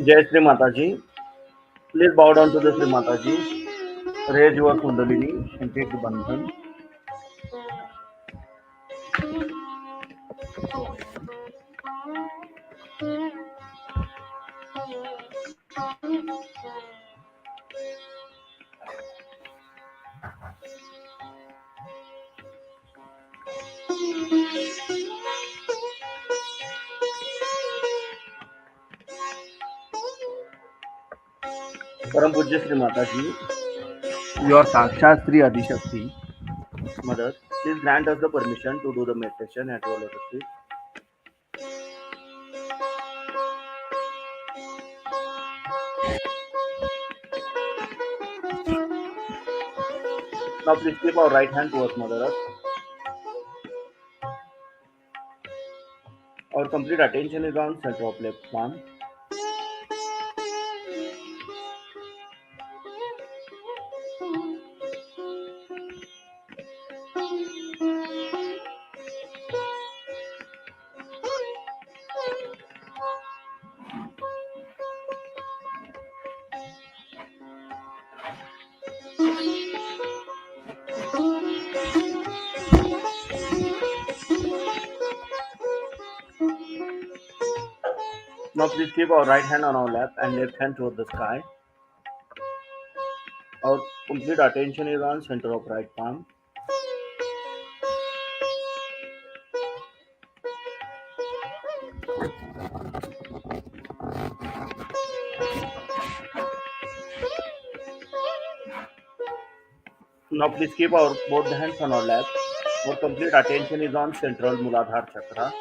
Jai Shri Mataji. Please bow down to the Shri Mataji. Raise your Kundalini and take the bandhan. Param Pujya Shri Mataji, your Sakshat Sri Adishakti, Mother, please grant us the permission to do the meditation at your lotus feet. Now please keep our right hand towards Mother Earth. Our complete attention is on center of left palm. Now please keep our right hand on our lap and left hand towards the sky. Our complete attention is on center of right palm. Now please keep our both the hands on our lap. Our complete attention is on central Muladhara chakra.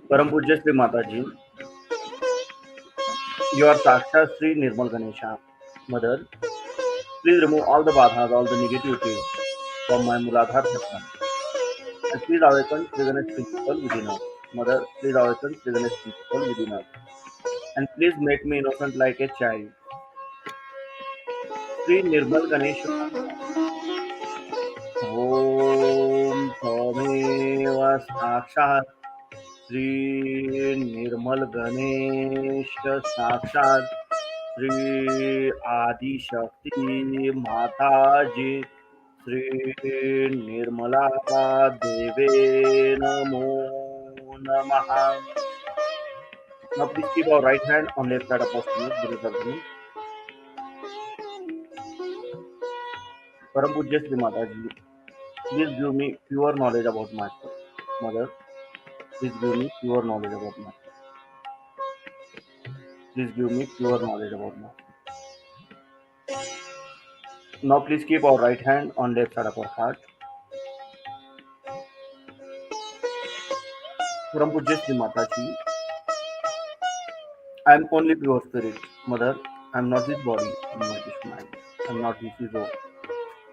Param Pujya Shri Mataji, you are Sakshat Sri Nirmal Ganesha. Mother, please remove all the badhas, all the negativities from my Muladhara chakra. And please awaken Sri Ganesh principle within us. Mother, please awaken Sri Ganesh principle within us. And please make me innocent like a child. Sri Nirmal Ganesha. Om Tvameva Sakshat Sri Nirmal Ganesh Sakshat Sri Adi Shakti Mataji Sri Nirmala Deve Namo Namaha. Now please keep our right hand on left side of our stomach, below the abdomen. Param Pujya Shri Mataji, please give me pure knowledge about myself. Mother, please give me pure knowledge about myself. Please give me pure knowledge about myself. Now please keep our right hand on left side of our heart. Param Pujya Shri Mataji, I am only pure spirit. Mother, I am not this body, I am not this mind, I am not this ego.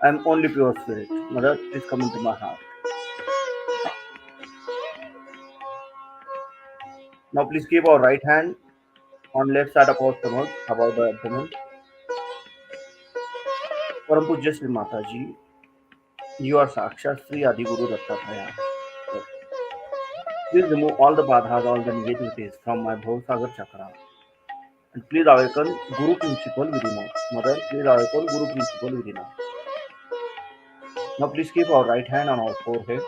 I am only pure spirit. Mother, please come into my heart. Now please keep our right hand on left side of our stomach, above the abdomen. Param Pujya Shri Mataji, you are Sakshat Sri Adi Guru Dattatreya. Please remove all the badhas, all the negativities from my Bhavasagar chakra. And please awaken Guru principle within us. Mother, please awaken Guru principle within us. Now please keep our right hand on our forehead.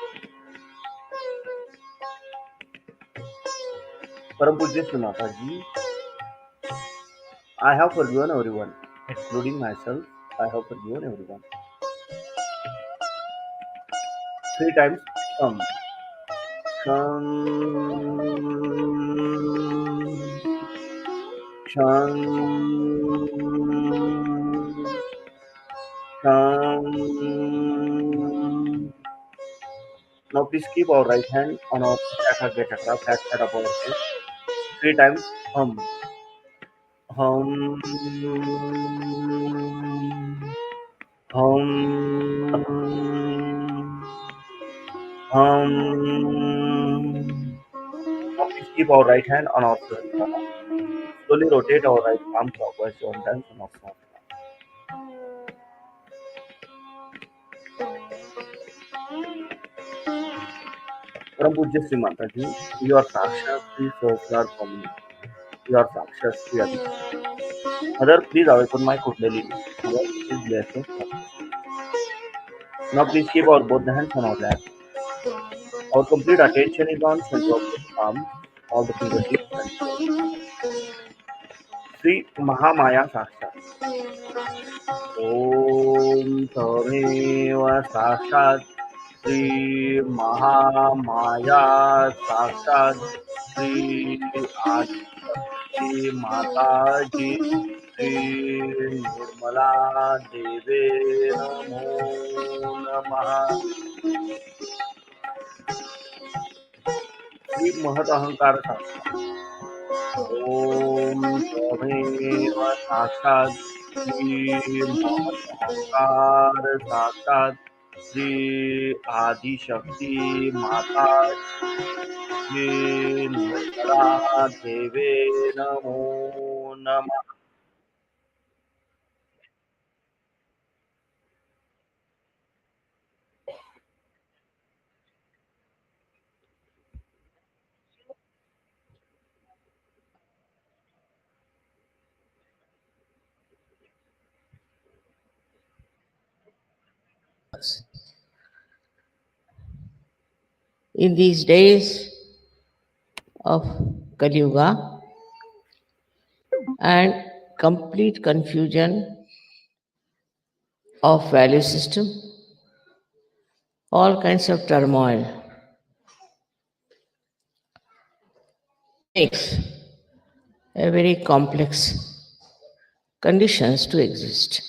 Param Pujya Shri Mataji, I have forgiven everyone, excluding myself. I have forgiven everyone. Three times. Um. Sham. Sham. Sham. Now please keep our right hand on our Sahajayoga chakra, flat side of our head. Three times. Hum. Hum. Hum. Hum. Now please keep our right hand on our Sahasrara. Slowly rotate our right palm clockwise 7 times on our Sahasrara. Param Pujya Sri Mataji, you are Sakshat Sri Sahasrar for me. You are Sakshat Sri Adi. Mother, please awaken my Kundalini. Mother, please bless us. Now please keep our both the hands on our lap. Our complete attention is on center of the palm, all the fingertips and toes. Sri Mahamaya Sakshat. ॐ त्वमेव साक्षात् श्रीमहामाया साक्षात् श्री आदिशक्ति माताजी श्रीनिर्मला देवे नमो नमः श्री महत अहंकार साक्षात् ॐ त्वमेव साक्षात् श्रीमहदहंकार साक्षात् श्री आदिशक्ति माता श्री निर्मला देवे नमो नमः. In these days of Kali Yuga and complete confusion of value system, all kinds of turmoil makes a very complex conditions to exist.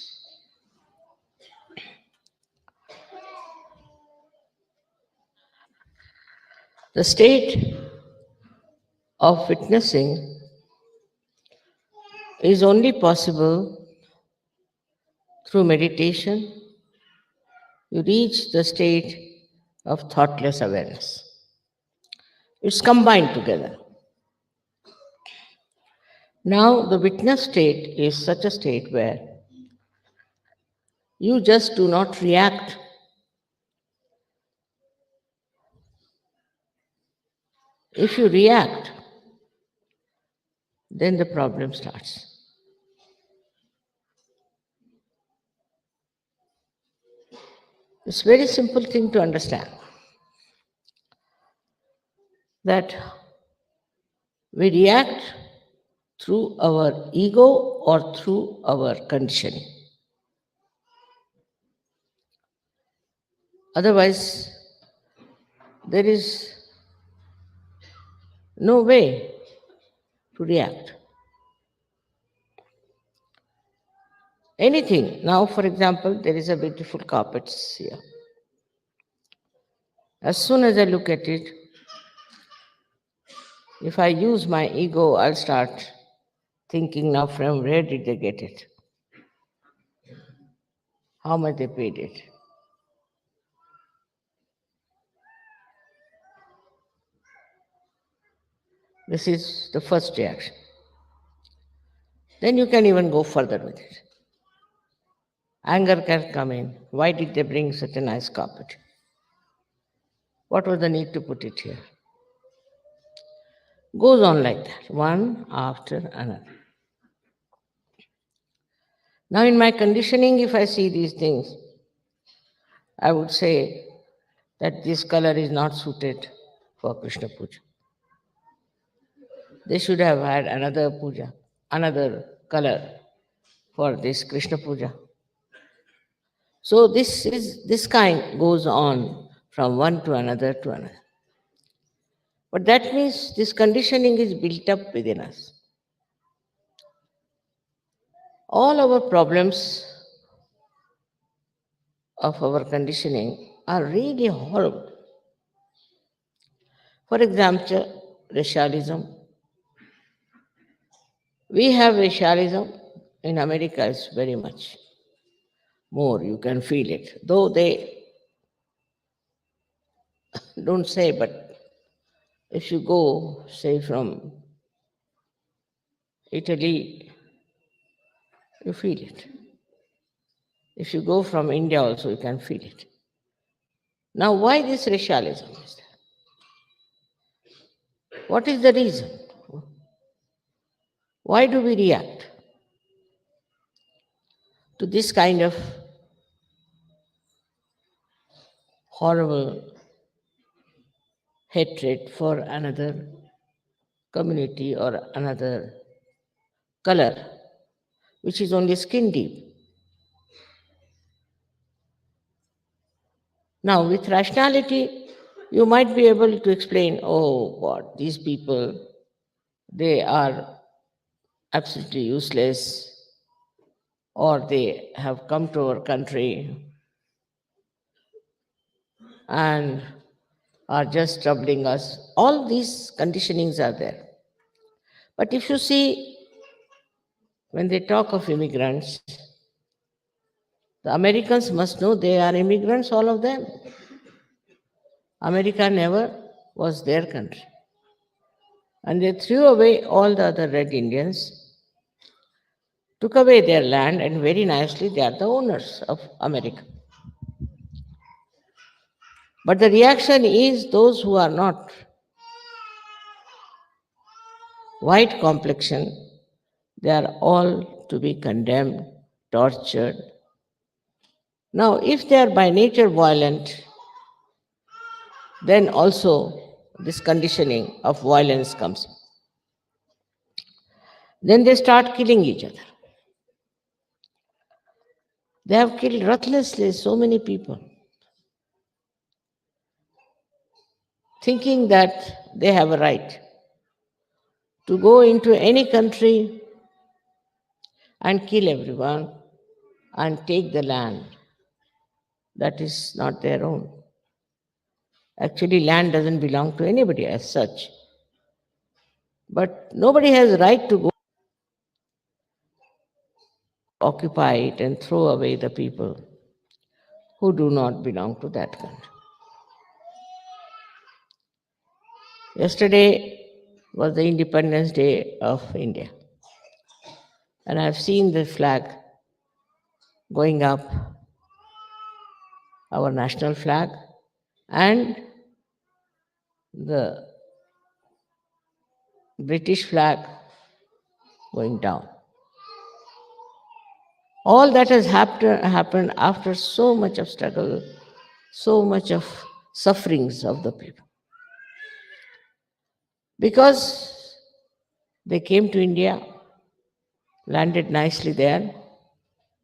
The state of witnessing is only possible through meditation. You reach the state of thoughtless awareness. It's combined together. Now, the witness state is such a state where you just do not react. If you react, then the problem starts. It's a very simple thing to understand that we react through our ego or through our conditioning. Otherwise, there is no way to react. Anything. Now, for example, there is a beautiful carpet here. As soon as I look at it, if I use my ego, I'll start thinking now from where did they get it? How much they paid it? This is the first reaction. Then you can even go further with it. Anger can come in. Why did they bring such a nice carpet? What was the need to put it here? Goes on like that, one after another. Now, in my conditioning, if I see these things, I would say that this color is not suited for Krishna Puja. They should have had another puja, another color for this Krishna Puja. So this kind goes on from one to another to another. But that means this conditioning is built up within us. All our problems of our conditioning are really horrible. For example, racialism. We have racialism. In America, it's very much more. You can feel it. Though they don't say, but if you go, say, from Italy, you feel it. If you go from India also, you can feel it. Now, why this racialism is there? What is the reason? Why do we react to this kind of horrible hatred for another community or another color, which is only skin deep? Now, with rationality, you might be able to explain, oh God, these people, they are absolutely useless, or they have come to our country and are just troubling us. All these conditionings are there. But if you see, when they talk of immigrants, the Americans must know they are immigrants, all of them. America never was their country. And they threw away all the other red Indians, took away their land, and very nicely they are the owners of America. But the reaction is those who are not white complexion, they are all to be condemned, tortured. Now, if they are by nature violent, then also this conditioning of violence comes. Then they start killing each other. They have killed ruthlessly so many people, thinking that they have a right to go into any country and kill everyone and take the land that is not their own. Actually, land doesn't belong to anybody as such. But nobody has a right to go occupy it and throw away the people who do not belong to that country. Yesterday was the Independence Day of India. And I've seen the flag going up, our national flag, and the British flag going down. All that has happened after so much of struggle, so much of sufferings of the people. Because they came to India, landed nicely there,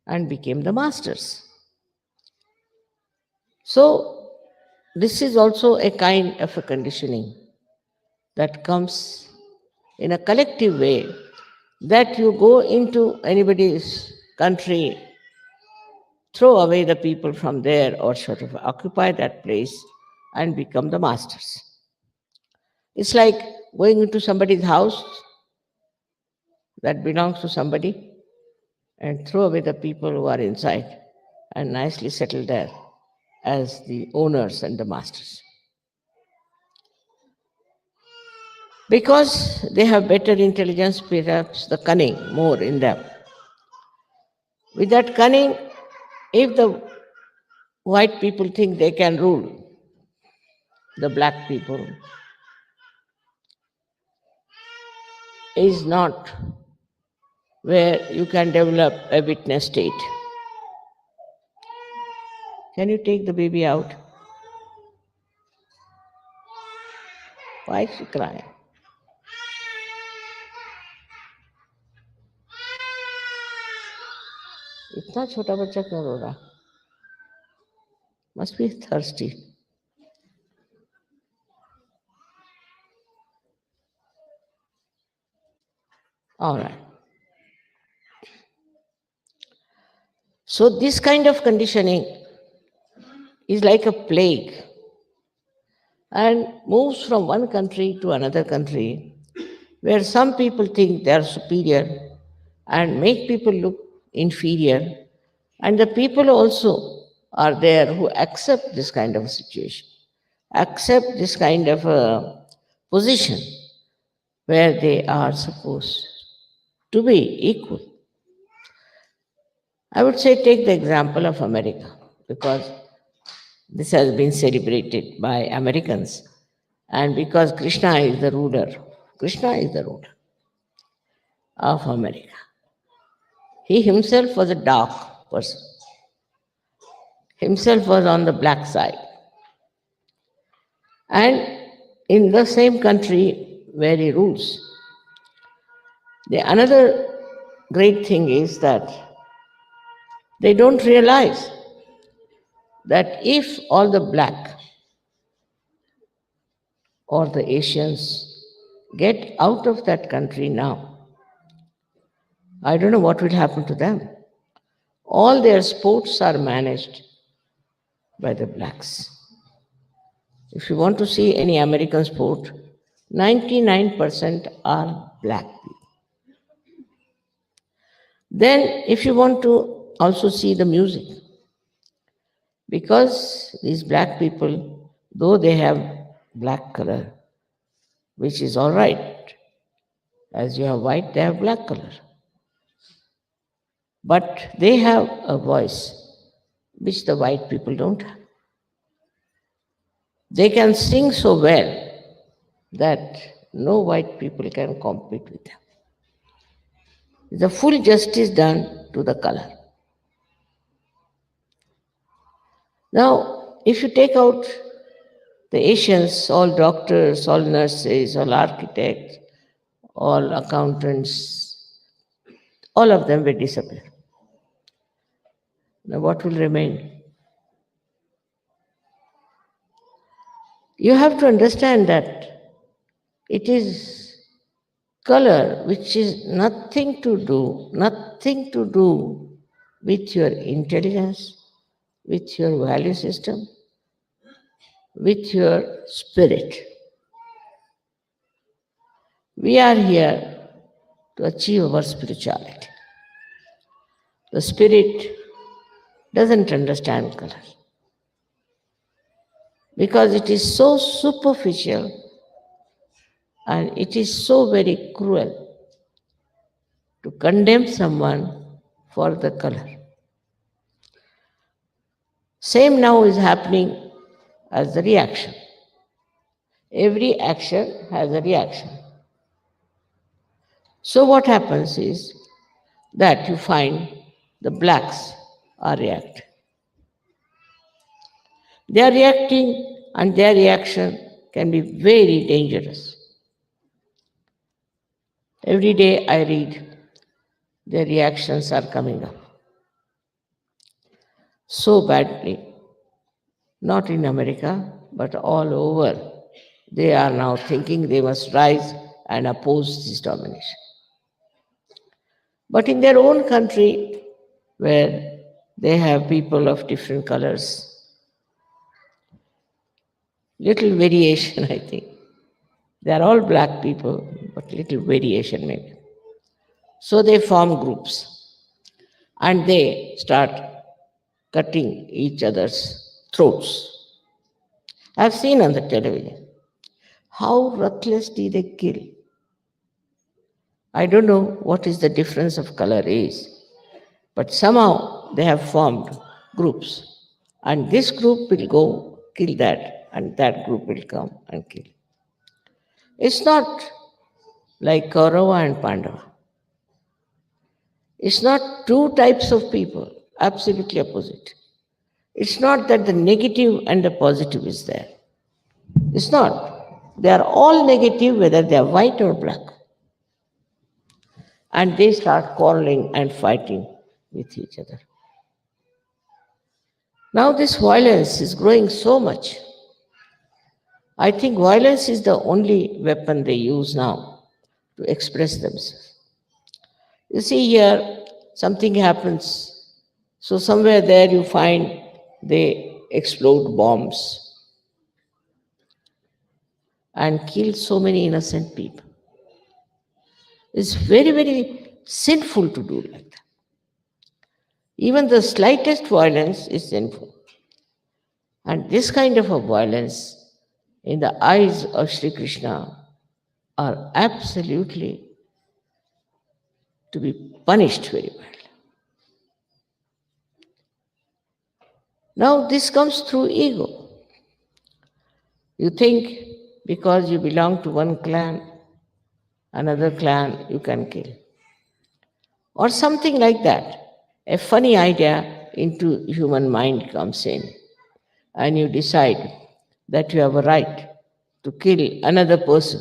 and became the masters. So, this is also a kind of a conditioning that comes in a collective way, that you go into anybody's country throw away the people from there or sort of occupy that place and become the masters. It's like going into somebody's house that belongs to somebody and throw away the people who are inside and nicely settle there as the owners and the masters. Because they have better intelligence, perhaps the cunning more in them. With that cunning, if the white people think they can rule the black people, is not where you can develop a witness state. Can you take the baby out? Why is she crying? इतना छोटा बच्चा क्यों रो रहा? Must be thirsty. All right. So this kind of conditioning is like a plague and moves from one country to another country where some people think they are superior and make people look inferior, and the people also are there who accept this kind of situation, accept this kind of a position where they are supposed to be equal. I would say take the example of America because this has been celebrated by Americans and because Krishna is the ruler. Krishna is the ruler of America. He himself was a dark person. Himself was on the black side. And in the same country where he rules, the another great thing is that they don't realize that if all the black or the Asians get out of that country now, I don't know what will happen to them. All their sports are managed by the blacks. If you want to see any American sport, 99% are black people. Then, if you want to also see the music, because these black people, though they have black color, which is all right, as you have white, they have black color. But they have a voice which the white people don't have. They can sing so well that no white people can compete with them. The full justice done to the color. Now, if you take out the Asians, all doctors, all nurses, all architects, all accountants, all of them will disappear. Now, what will remain? You have to understand that it is color which is nothing to do with your intelligence, with your value system, with your spirit. We are here to achieve our spirituality. The spirit doesn't understand color because it is so superficial and it is so very cruel to condemn someone for the color. Same now is happening as the reaction. Every action has a reaction. So what happens is that you find the blacks are reacting. They are reacting and their reaction can be very dangerous. Every day I read their reactions are coming up so badly, not in America, but all over. They are now thinking they must rise and oppose this domination. But in their own country, where they have people of different colors. Little variation, I think. They are all black people, but little variation maybe. So they form groups and they start cutting each other's throats. I've seen on the television how ruthlessly they kill. I don't know what is the difference of color is, but somehow they have formed groups. And this group will go kill that, and that group will come and kill. It's not like Kaurava and Pandava. It's not two types of people, absolutely opposite. It's not that the negative and the positive is there. It's not. They are all negative, whether they are white or black. And they start quarreling and fighting with each other. Now, this violence is growing so much. I think violence is the only weapon they use now to express themselves. You see, here something happens. So, somewhere there you find they explode bombs and kill so many innocent people. It's very, very sinful to do like that. Even the slightest violence is sinful. And this kind of a violence, in the eyes of Sri Krishna, are absolutely to be punished very badly. Now, this comes through ego. You think because you belong to one clan, another clan you can kill, or something like that. A funny idea into human mind comes in, and you decide that you have a right to kill another person.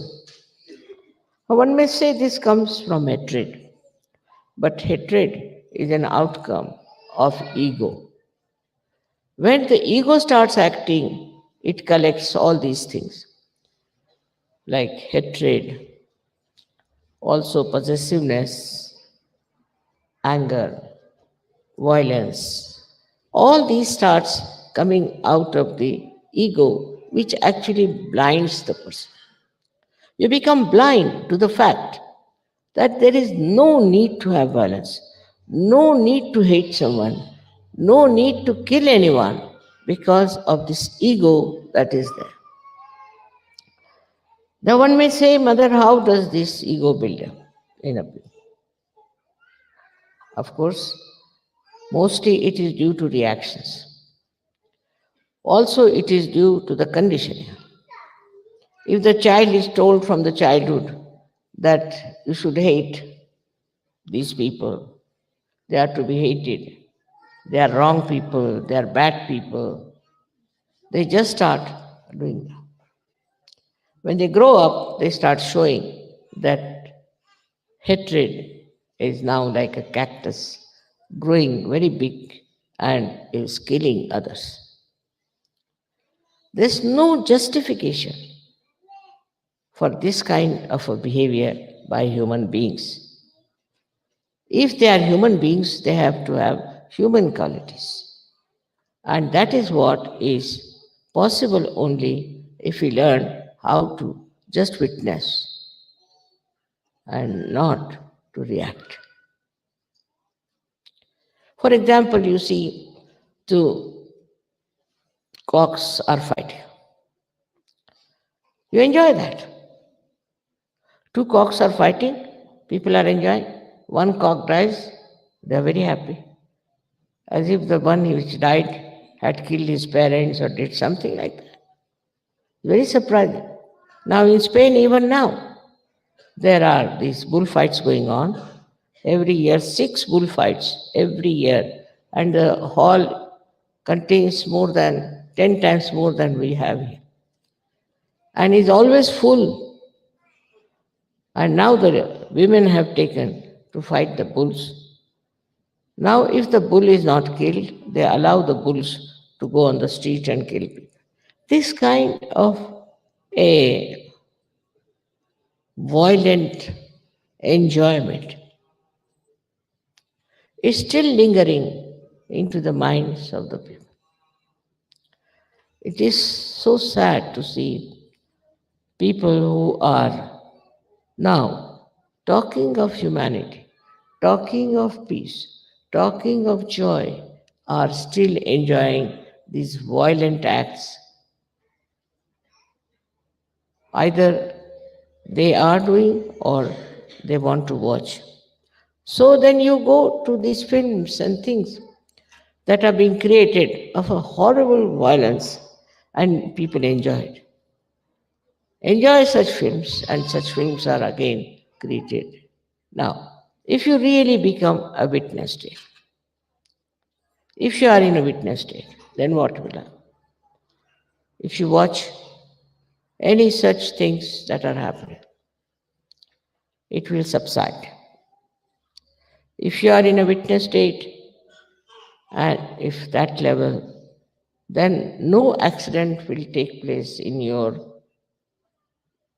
One may say this comes from hatred, but hatred is an outcome of ego. When the ego starts acting, it collects all these things like hatred, also possessiveness, anger, violence. All these starts coming out of the ego, which actually blinds the person. You become blind to the fact that there is no need to have violence, no need to hate someone, no need to kill anyone because of this ego that is there. Now one may say, Mother, how does this ego build up in a people? Of course, mostly it is due to reactions. Also, it is due to the conditioning. If the child is told from the childhood that you should hate these people, they are to be hated, they are wrong people, they are bad people, they just start doing that. When they grow up, they start showing that hatred is now like a cactus, growing very big and is killing others. There's no justification for this kind of a behavior by human beings. If they are human beings, they have to have human qualities. And that is what is possible only if we learn how to just witness and not to react. For example, you see two cocks are fighting. You enjoy that. Two cocks are fighting, people are enjoying. One cock dies, they are very happy. As if the one which died had killed his parents or did something like that. Very surprising. Now in Spain, even now, there are these bullfights going on. Every year, 6 bullfights every year. And the hall contains more than 10 times more than we have here. And is always full. And now the women have taken to fight the bulls. Now, if the bull is not killed, they allow the bulls to go on the street and kill people. This kind of a violent enjoyment is still lingering into the minds of the people. It is so sad to see people who are now talking of humanity, talking of peace, talking of joy, are still enjoying these violent acts. Either they are doing or they want to watch. So then you go to these films and things that are being created of a horrible violence and people enjoy it. Enjoy such films, and such films are again created. Now, if you really become a witness state, if you are in a witness state, then what will happen? If you watch any such things that are happening, it will subside. If you are in a witness state, and if that level, then no accident will take place in your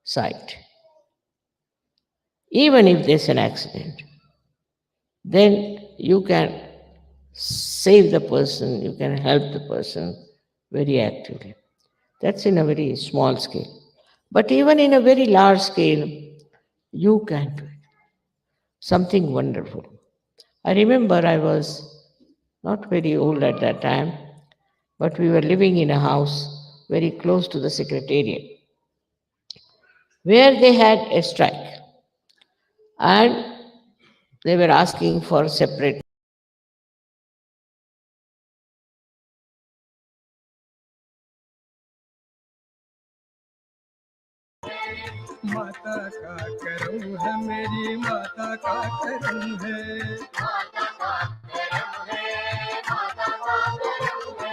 sight. Even if there's an accident, then you can save the person, you can help the person very actively. That's in a very small scale. But even in a very large scale, you can do it. Something wonderful. I remember I was not very old at that time, but we were living in a house very close to the secretariat where they had a strike and they were asking for separate. माता का करम है, मेरी माता का करम है,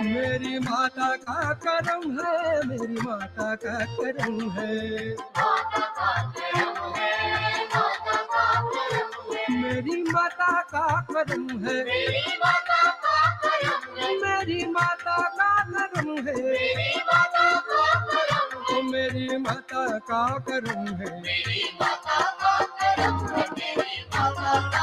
मेरी माता का करम है, मेरी माता का करम है, मेरी माता का करम है, मेरी माता का करम है, मेरी माता का करम है, मेरी माता का करम है, मेरी माता का करम है, मेरी माता का करम है, मेरी माता का करम है, मेरी माता का करम है, मेरी माता का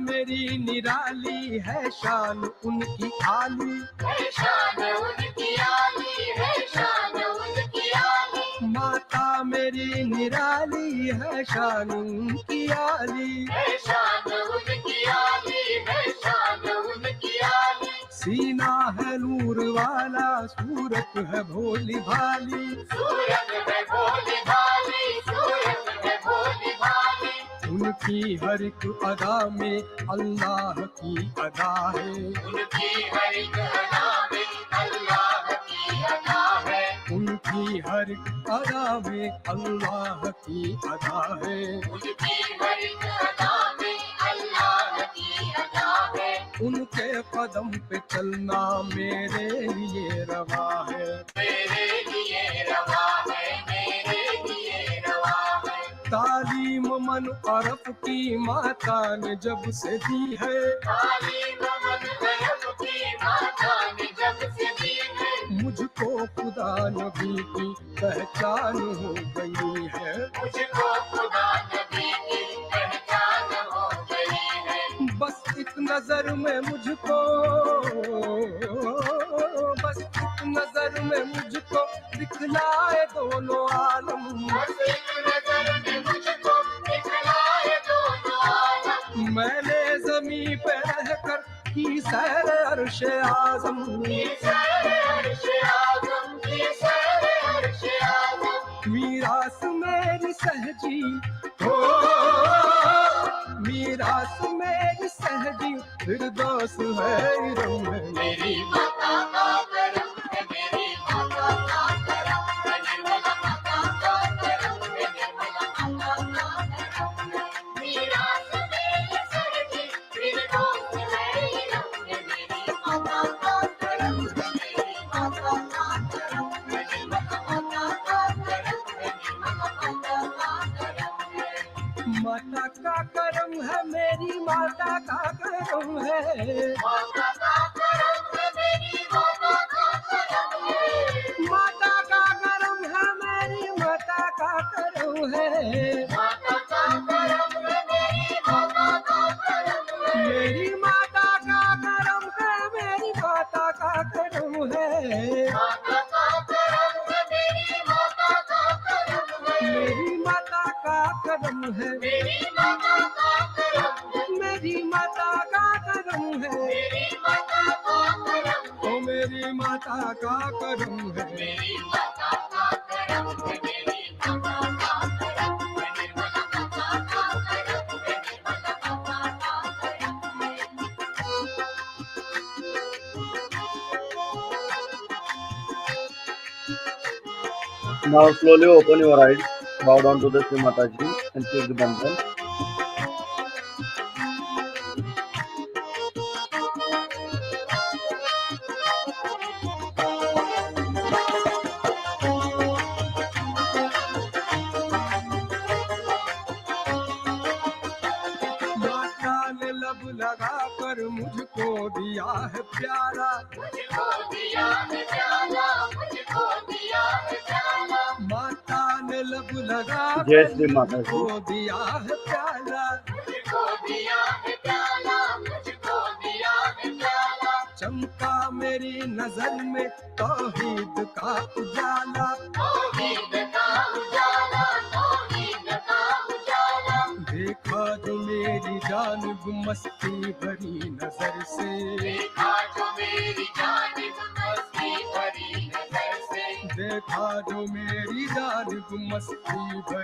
मेरी निराली है, शान उनकी आली है, शान उनकी आली है, शान उनकी आली, माता मेरी निराली है, शान उनकी आली है, शान उनकी आली है, शान उनकी आली, सीना है नूर वाला, सूरत है भोली भाली, सूरत है भोली भाली, सूरत है भोली भाली, उनकी हर एक अदा में अल्लाह की अदा है, उनकी हर एक अदा में अल्लाह की अदा है, उनकी हर एक अदा में अल्लाह की अदा है, उनकी हर एक अदा में अल्लाह की अदा है, उनके कदम पे चलना मेरे लिए रवा है, मेरे लिए रवा है, मेरे लिए रवा है, तालीम मन अरब की माता ने जब से दी है, तालीम मन अरब की माता ने जब से दी है, मुझको खुदा नबी की पहचान हो गई है, मुझको खुदा नबी की पहचान हो गई है, बस एक नजर में मुझको, बस एक नजर में मुझको दिखलाए दोनों आलम, बस एक नजर में मुझको दिखलाए दोनों आलम, मैंने जमीन पे रहकर की सैर अर्श आज़म, की सैर अर्श आज़म, की सैर अर्श आज़म, मीरास मेरी सहजी हो, मीरास मेरी सहजी फिरदौस है इरम है, मेरी माता का करम है, मेरी माता का करम है, निर्मला माता का करम है, निर्मला माता का करम है, मीरास मेरी सहजी फिरदौस है इरम है, मेरी माता का करम है, मेरी माता का करम है, निर्मला माता का करम है, माता का करम है, माता का करम है, मेरी माता का करम है। माता का करम है, मेरी माता का करम है, माता का करम है, मेरी माता का करम है। मेरी माता का करम है, मेरी माता का करम है, माता का करम है, मेरी माता का करम है। मेरी माता का करम है, मेरी माता का करम है, मेरी माता का करम है, मेरी माता का करम है। ओ मेरी माता का करम है, मेरी माता का करम है, मेरी माता का करम है। निर्मला माता का करम है, निर्मला माता का करम है। Now slowly open your eyes, bow down to the Shri Mataji and take the bandhan. माता ने लब लगा कर मुझको दिया है प्यारा, मुझको दिया है प्याला, मुझको दिया है प्याला। माता ने लब लगा जय कर श्री माता जी। मुझको दिया है प्यारा, मुझको दिया है प्याला, मुझको दिया है प्याला। चमका मेरी नजर में तौहीद का उजाला, तौहीद का उजाला, तौहीद का उजाला। देखा जो मेरी जानिब मस्ती भरी नजर से, देखा जो मेरी जानिब मस्ती भरी नजर से। देखा जो मेरी जानिब मस्ती भरी